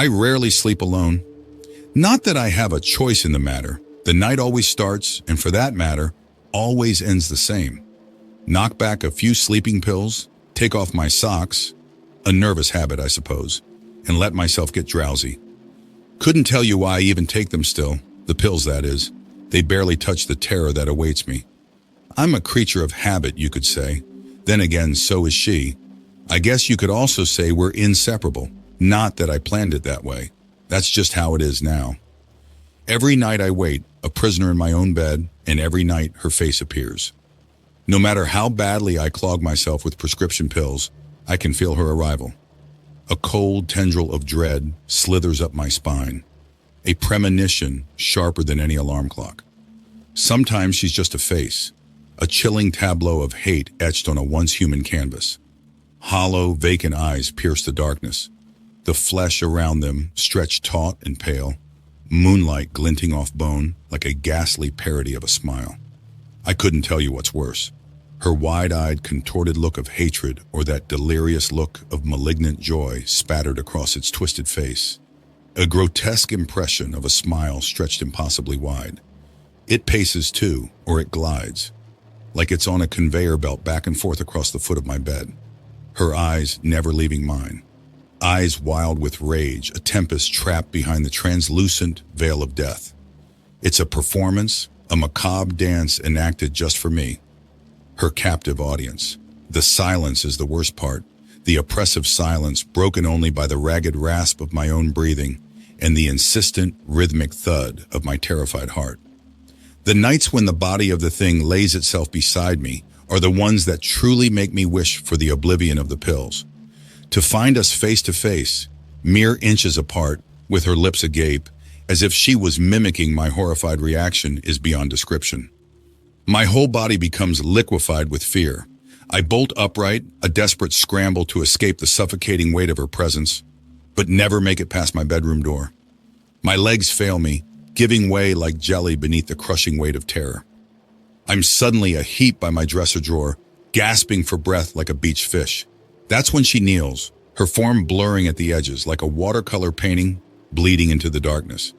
I rarely sleep alone. Not that I have a choice in the matter. The night always starts, and for that matter, always ends the same. Knock back a few sleeping pills, take off my socks, a nervous habit, I suppose, and let myself get drowsy. Couldn't tell you why I even take them still, the pills that is. They barely touch the terror that awaits me. I'm a creature of habit, you could say. Then again, so is she. I guess you could also say we're inseparable. Not that I planned it that way. That's just how it is now. Every night I wait, a prisoner in my own bed, and every night her face appears. No matter how badly I clog myself with prescription pills, I can feel her arrival. A cold tendril of dread slithers up my spine. A premonition sharper than any alarm clock. Sometimes she's just a face, a chilling tableau of hate etched on a once human canvas. Hollow, vacant eyes pierce the darkness. The flesh around them stretched taut and pale, moonlight glinting off bone like a ghastly parody of a smile. I couldn't tell you what's worse, her wide-eyed, contorted look of hatred or that delirious look of malignant joy spattered across its twisted face. A grotesque impression of a smile stretched impossibly wide. It paces too, or it glides, like it's on a conveyor belt back and forth across the foot of my bed. Her eyes never leaving mine. Eyes wild with rage, a tempest trapped behind the translucent veil of death. It's a performance, a macabre dance enacted just for me, her captive audience. The silence is the worst part, the oppressive silence broken only by the ragged rasp of my own breathing and the insistent, rhythmic thud of my terrified heart. The nights when the body of the thing lays itself beside me are the ones that truly make me wish for the oblivion of the pills. To find us face to face, mere inches apart, with her lips agape, as if she was mimicking my horrified reaction, is beyond description. My whole body becomes liquefied with fear. I bolt upright, a desperate scramble to escape the suffocating weight of her presence, but never make it past my bedroom door. My legs fail me, giving way like jelly beneath the crushing weight of terror. I'm suddenly a heap by my dresser drawer, gasping for breath like a beached fish. That's when she kneels, her form blurring at the edges like a watercolor painting bleeding into the darkness.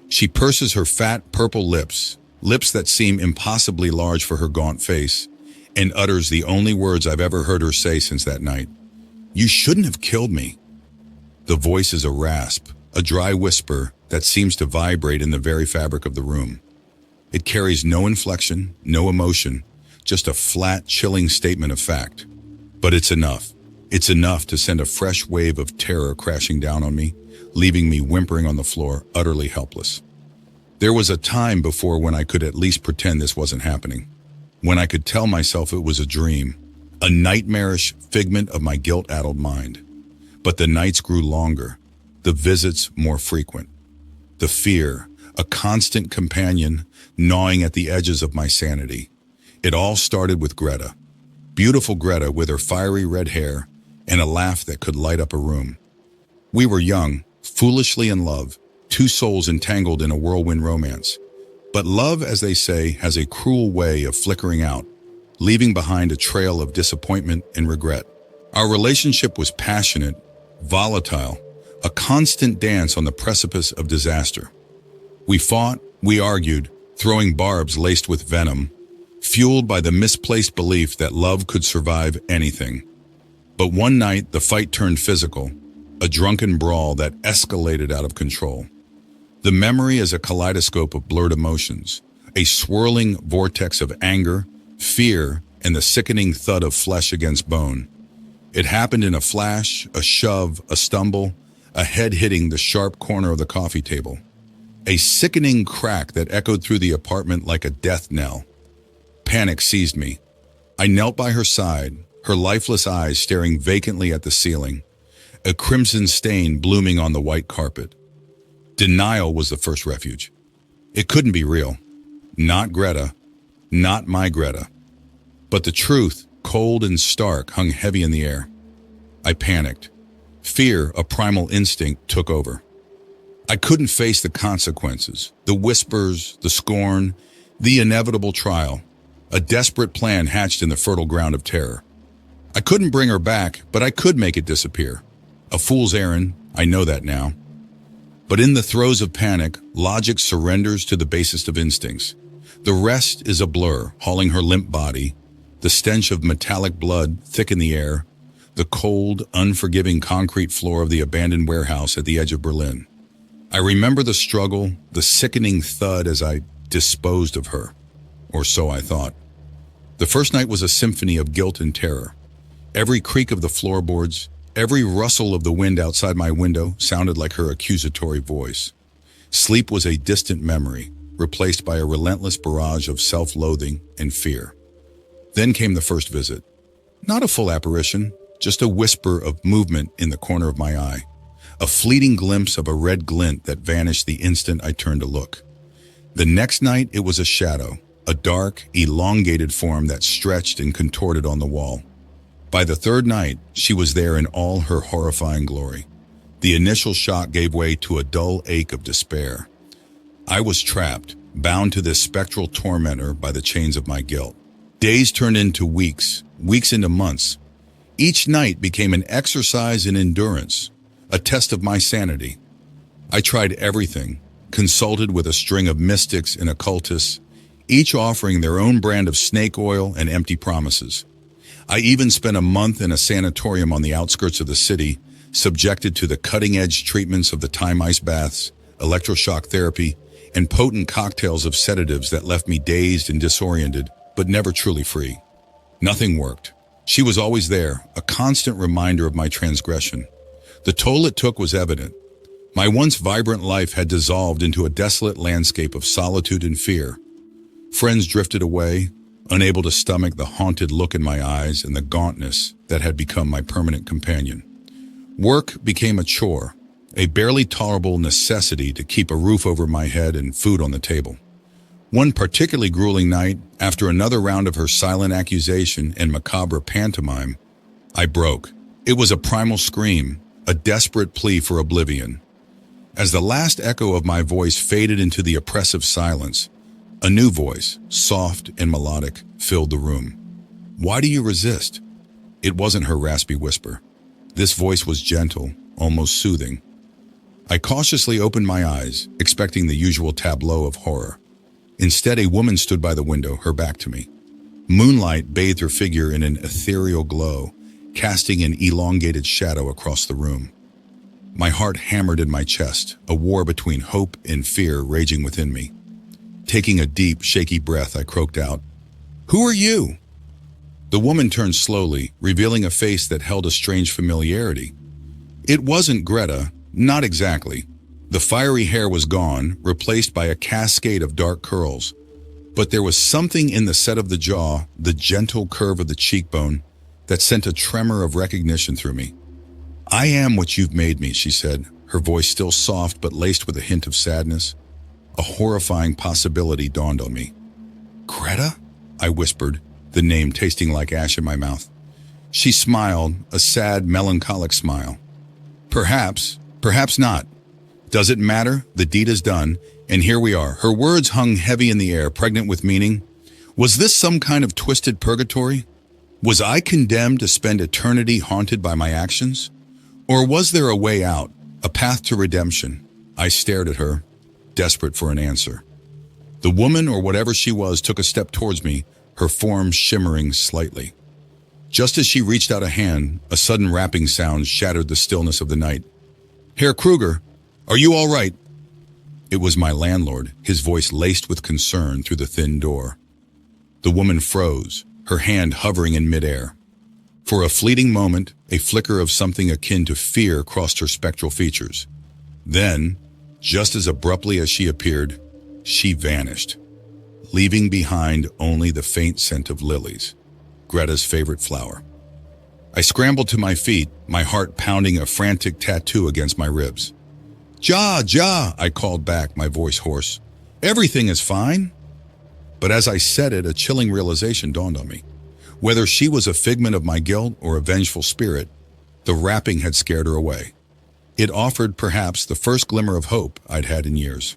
She purses her fat, purple lips, lips that seem impossibly large for her gaunt face, and utters the only words I've ever heard her say since that night. "You shouldn't have killed me." The voice is a rasp, a dry whisper that seems to vibrate in the very fabric of the room. It carries no inflection, no emotion, just a flat, chilling statement of fact. But it's enough. It's enough to send a fresh wave of terror crashing down on me, leaving me whimpering on the floor, utterly helpless. There was a time before when I could at least pretend this wasn't happening, when I could tell myself it was a dream, a nightmarish figment of my guilt-addled mind. But the nights grew longer, the visits more frequent. The fear, a constant companion, gnawing at the edges of my sanity. It all started with Greta. Beautiful Greta with her fiery red hair and a laugh that could light up a room. We were young, foolishly in love, two souls entangled in a whirlwind romance. But love, as they say, has a cruel way of flickering out, leaving behind a trail of disappointment and regret. Our relationship was passionate, volatile, a constant dance on the precipice of disaster. We fought, we argued, throwing barbs laced with venom, fueled by the misplaced belief that love could survive anything. But one night, the fight turned physical, a drunken brawl that escalated out of control. The memory is a kaleidoscope of blurred emotions, a swirling vortex of anger, fear, and the sickening thud of flesh against bone. It happened in a flash, a shove, a stumble, a head hitting the sharp corner of the coffee table. A sickening crack that echoed through the apartment like a death knell. Panic seized me. I knelt by her side, her lifeless eyes staring vacantly at the ceiling, a crimson stain blooming on the white carpet. Denial was the first refuge. It couldn't be real. Not Greta. Not my Greta. But the truth, cold and stark, hung heavy in the air. I panicked. Fear, a primal instinct, took over. I couldn't face the consequences, the whispers, the scorn, the inevitable trial. A desperate plan hatched in the fertile ground of terror. I couldn't bring her back, but I could make it disappear. A fool's errand, I know that now. But in the throes of panic, logic surrenders to the basest of instincts. The rest is a blur, hauling her limp body, the stench of metallic blood thick in the air, the cold, unforgiving concrete floor of the abandoned warehouse at the edge of Berlin. I remember the struggle, the sickening thud as I disposed of her, or so I thought. The first night was a symphony of guilt and terror. Every creak of the floorboards, every rustle of the wind outside my window sounded like her accusatory voice. Sleep was a distant memory, replaced by a relentless barrage of self-loathing and fear. Then came the first visit. Not a full apparition, just a whisper of movement in the corner of my eye. A fleeting glimpse of a red glint that vanished the instant I turned to look. The next night, it was a shadow, a dark, elongated form that stretched and contorted on the wall. By the third night, she was there in all her horrifying glory. The initial shock gave way to a dull ache of despair. I was trapped, bound to this spectral tormentor by the chains of my guilt. Days turned into weeks, weeks into months. Each night became an exercise in endurance, a test of my sanity. I tried everything, consulted with a string of mystics and occultists, each offering their own brand of snake oil and empty promises. I even spent a month in a sanatorium on the outskirts of the city, subjected to the cutting-edge treatments of the time ice baths, electroshock therapy, and potent cocktails of sedatives that left me dazed and disoriented, but never truly free. Nothing worked. She was always there, a constant reminder of my transgression. The toll it took was evident. My once vibrant life had dissolved into a desolate landscape of solitude and fear. Friends drifted away, unable to stomach the haunted look in my eyes and the gauntness that had become my permanent companion. Work became a chore, a barely tolerable necessity to keep a roof over my head and food on the table. One particularly grueling night, after another round of her silent accusation and macabre pantomime, I broke. It was a primal scream, a desperate plea for oblivion. As the last echo of my voice faded into the oppressive silence, a new voice, soft and melodic, filled the room. "Why do you resist?" It wasn't her raspy whisper. This voice was gentle, almost soothing. I cautiously opened my eyes, expecting the usual tableau of horror. Instead, a woman stood by the window, her back to me. Moonlight bathed her figure in an ethereal glow, casting an elongated shadow across the room. My heart hammered in my chest, a war between hope and fear raging within me. Taking a deep, shaky breath, I croaked out, "Who are you?" The woman turned slowly, revealing a face that held a strange familiarity. It wasn't Greta, not exactly. The fiery hair was gone, replaced by a cascade of dark curls. But there was something in the set of the jaw, the gentle curve of the cheekbone, that sent a tremor of recognition through me. "I am what you've made me," she said, her voice still soft but laced with a hint of sadness. A horrifying possibility dawned on me. "Greta?" I whispered, the name tasting like ash in my mouth. She smiled, a sad, melancholic smile. "Perhaps, perhaps not. Does it matter? The deed is done, and here we are." Her words hung heavy in the air, pregnant with meaning. Was this some kind of twisted purgatory? Was I condemned to spend eternity haunted by my actions? Or was there a way out, a path to redemption? I stared at her, desperate for an answer. The woman, or whatever she was, took a step towards me, her form shimmering slightly. Just as she reached out a hand, a sudden rapping sound shattered the stillness of the night. "Herr Kruger, are you all right?" It was my landlord, his voice laced with concern through the thin door. The woman froze, her hand hovering in midair. For a fleeting moment, a flicker of something akin to fear crossed her spectral features. Then, just as abruptly as she appeared, she vanished, leaving behind only the faint scent of lilies, Greta's favorite flower. I scrambled to my feet, my heart pounding a frantic tattoo against my ribs. "Ja, Ja," I called back, my voice hoarse. "Everything is fine." But as I said it, a chilling realization dawned on me. Whether she was a figment of my guilt or a vengeful spirit, the rapping had scared her away. It offered perhaps the first glimmer of hope I'd had in years.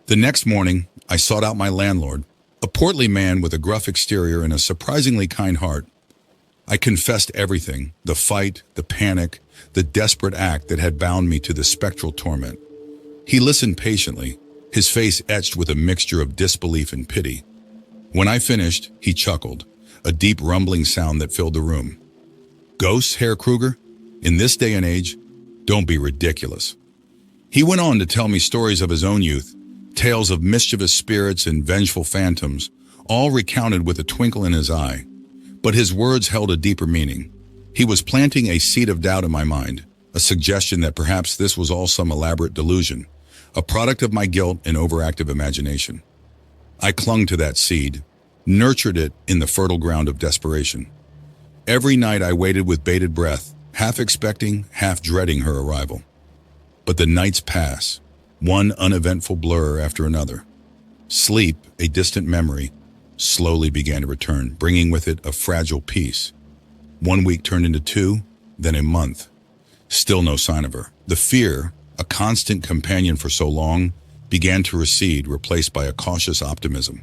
The next morning, I sought out my landlord, a portly man with a gruff exterior and a surprisingly kind heart. I confessed everything, the fight, the panic, the desperate act that had bound me to the spectral torment. He listened patiently, his face etched with a mixture of disbelief and pity. When I finished, he chuckled, a deep rumbling sound that filled the room. Ghosts, Herr Kruger? In this day and age? Don't be ridiculous. He went on to tell me stories of his own youth, tales of mischievous spirits and vengeful phantoms, all recounted with a twinkle in his eye. But his words held a deeper meaning. He was planting a seed of doubt in my mind, a suggestion that perhaps this was all some elaborate delusion, a product of my guilt and overactive imagination. I clung to that seed, nurtured it in the fertile ground of desperation. Every night I waited with bated breath, half expecting, half dreading her arrival. But the nights pass, one uneventful blur after another. Sleep, a distant memory, slowly began to return, bringing with it a fragile peace. 1 week turned into 2, then a month. Still no sign of her. The fear, a constant companion for so long, began to recede, replaced by a cautious optimism.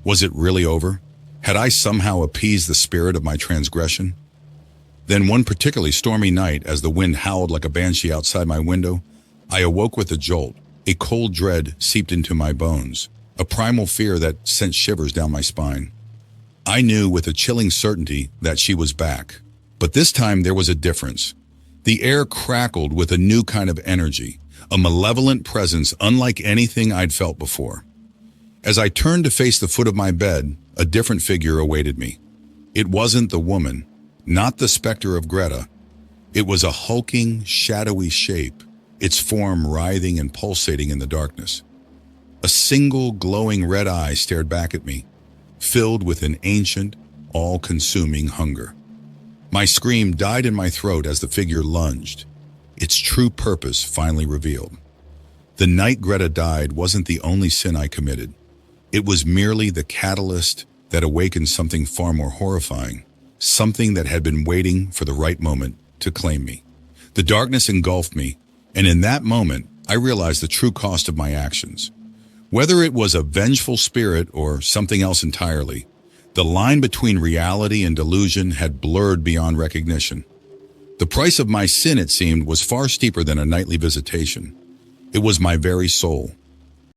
Was it really over? Had I somehow appeased the spirit of my transgression? Then one particularly stormy night, as the wind howled like a banshee outside my window, I awoke with a jolt. A cold dread seeped into my bones, a primal fear that sent shivers down my spine. I knew with a chilling certainty that she was back. But this time there was a difference. The air crackled with a new kind of energy, a malevolent presence unlike anything I'd felt before. As I turned to face the foot of my bed, a different figure awaited me. It wasn't the woman, not the specter of Greta. It was a hulking, shadowy shape, its form writhing and pulsating in the darkness. A single glowing red eye stared back at me, filled with an ancient, all-consuming hunger. My scream died in my throat as the figure lunged, its true purpose finally revealed. The night Greta died wasn't the only sin I committed. It was merely the catalyst that awakened something far more horrifying, something that had been waiting for the right moment to claim me. The darkness engulfed me, and in that moment, I realized the true cost of my actions. Whether it was a vengeful spirit or something else entirely, the line between reality and delusion had blurred beyond recognition. The price of my sin, it seemed, was far steeper than a nightly visitation. It was my very soul,